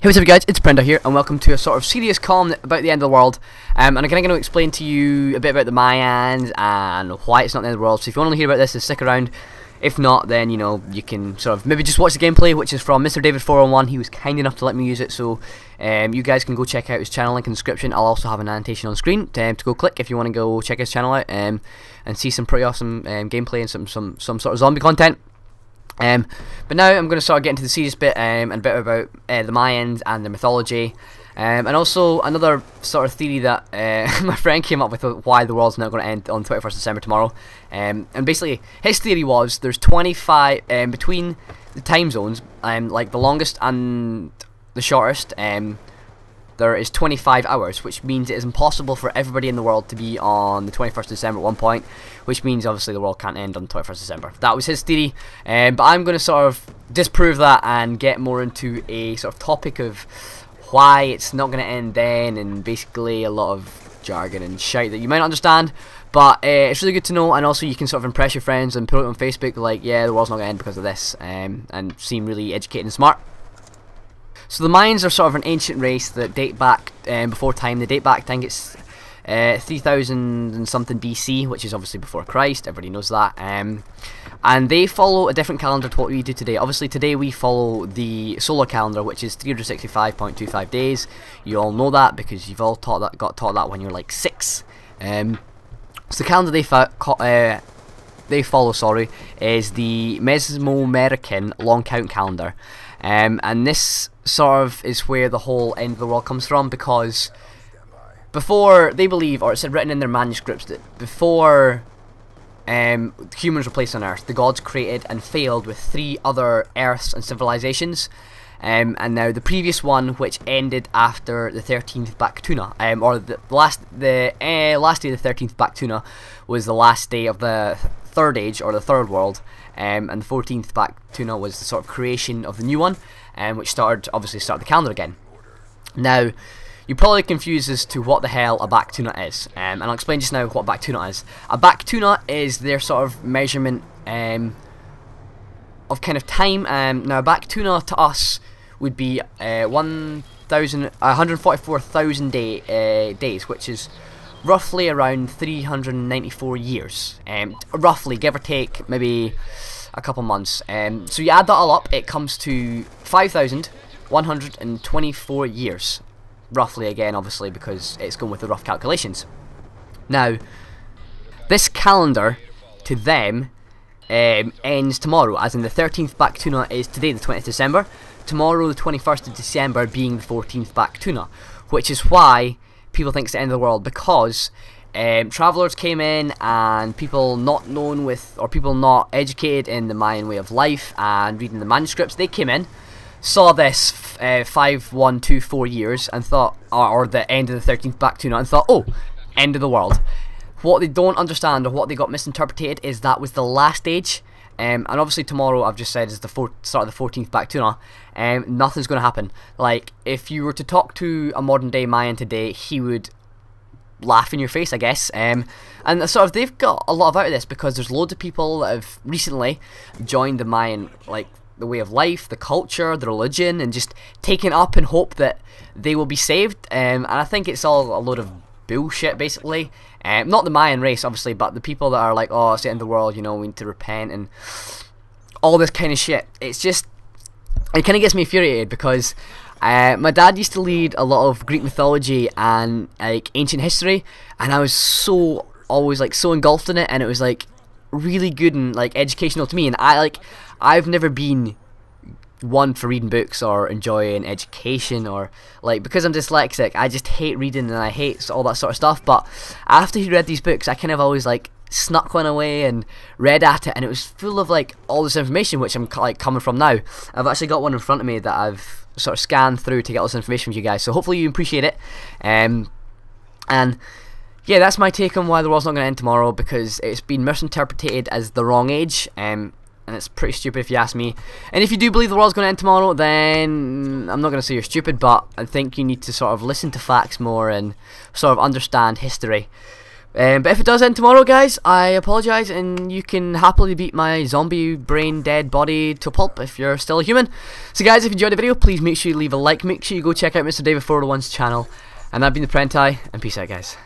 Hey, what's up guys, it's ThePrenti here, and welcome to a sort of serious column about the end of the world. And I'm going to explain to you a bit about the Mayans and why it's not the end of the world. So if you want to hear about this, then stick around. If not, then, you know, you can sort of maybe just watch the gameplay, which is from Mr. David 401. He was kind enough to let me use it, so you guys can go check out his channel, link in the description. I'll also have an annotation on screen to go click if you want to go check his channel out and see some pretty awesome gameplay and some sort of zombie content. But now I'm going to start getting to the serious bit and a bit about the Mayans and their mythology, and also another sort of theory that my friend came up with why the world's not going to end on 21st December tomorrow. And basically his theory was there's 25 between the time zones, like the longest and the shortest, there is 25 hours, which means it is impossible for everybody in the world to be on the 21st of December at one point, which means obviously the world can't end on the 21st of December. That was his theory, but I'm going to sort of disprove that and get more into a sort of topic of why it's not going to end then, and basically a lot of jargon and shite that you might not understand, but it's really good to know, and also you can sort of impress your friends and put it on Facebook like, yeah, the world's not going to end because of this, and seem really educated and smart. So the Mayans are sort of an ancient race that date back before time. They date back, I think it's 3000 and something BC, which is obviously before Christ. Everybody knows that. And they follow a different calendar to what we do today. Obviously today we follow the solar calendar, which is 365.25 days. You all know that because you've all got taught that when you're like 6. So the calendar they follow, is the Mesoamerican long count calendar. And this sort of is where the whole end of the world comes from, because before, they believe, or it's written in their manuscripts, that before humans were placed on Earth, the gods created and failed with 3 other Earths and civilizations. And now the previous one, which ended after the 13th Baktun, or the last day of the 13th Baktun, was the last day of the third age, or the third world. And the 14th Baktun was the sort of creation of the new one, which started the calendar again. Now, you're probably confused as to what the hell a Baktun is, and I'll explain just now what a Baktun is. A Baktun is their sort of measurement of kind of time. Now, a Baktun to us would be 144,000 days, which is roughly around 394 years, roughly, give or take maybe a couple months. So you add that all up, it comes to 5,124 years, roughly, again obviously because it's going with the rough calculations. Now this calendar to them ends tomorrow, as in the 13th Baktun is today, the 20th December, tomorrow the 21st of December being the 14th Baktun, which is why people think it's the end of the world, because travellers came in, and people not known with, or people not educated in the Mayan way of life and reading the manuscripts, they came in, saw this 5124 years and thought, or the end of the 13th Baktun, and thought, oh, end of the world. What they don't understand, or what they got misinterpreted, is that was the last age. And obviously tomorrow, I've just said, is the start of the 14th Baktun. Nothing's going to happen. Like, if you were to talk to a modern day Mayan today, he would laugh in your face, I guess. And sort of, they've got a lot out of this, because there's loads of people that have recently joined the Mayan, like, the way of life, the culture, the religion, and just taken up in hope that they will be saved. And I think it's all a load of bullshit, basically. Not the Mayan race, obviously, but the people that are like, oh, it's the end of the world, you know, we need to repent and all this kind of shit. It's just, it kind of gets me infuriated, because my dad used to lead a lot of Greek mythology and like ancient history, and I was always like so engulfed in it, and it was like really good and like educational to me. And I've never been one for reading books or enjoying education, or like, because I'm dyslexic, I just hate reading and I hate all that sort of stuff. But after he read these books, I kind of always like snuck one away and read at it, and it was full of like all this information, which I'm like coming from now. I've actually got one in front of me that I've sort of scanned through to get all this information from you guys, so hopefully you appreciate it. And yeah, that's my take on why the world's not going to end tomorrow, because it's been misinterpreted as the wrong age, and it's pretty stupid if you ask me. And if you do believe the world's going to end tomorrow, then I'm not going to say you're stupid, but I think you need to sort of listen to facts more and sort of understand history. But if it does end tomorrow, guys, I apologise, and you can happily beat my zombie brain dead body to pulp if you're still a human. So guys, if you enjoyed the video, please make sure you leave a like, make sure you go check out Mr. David401's channel, and I've been ThePrenti, and peace out, guys.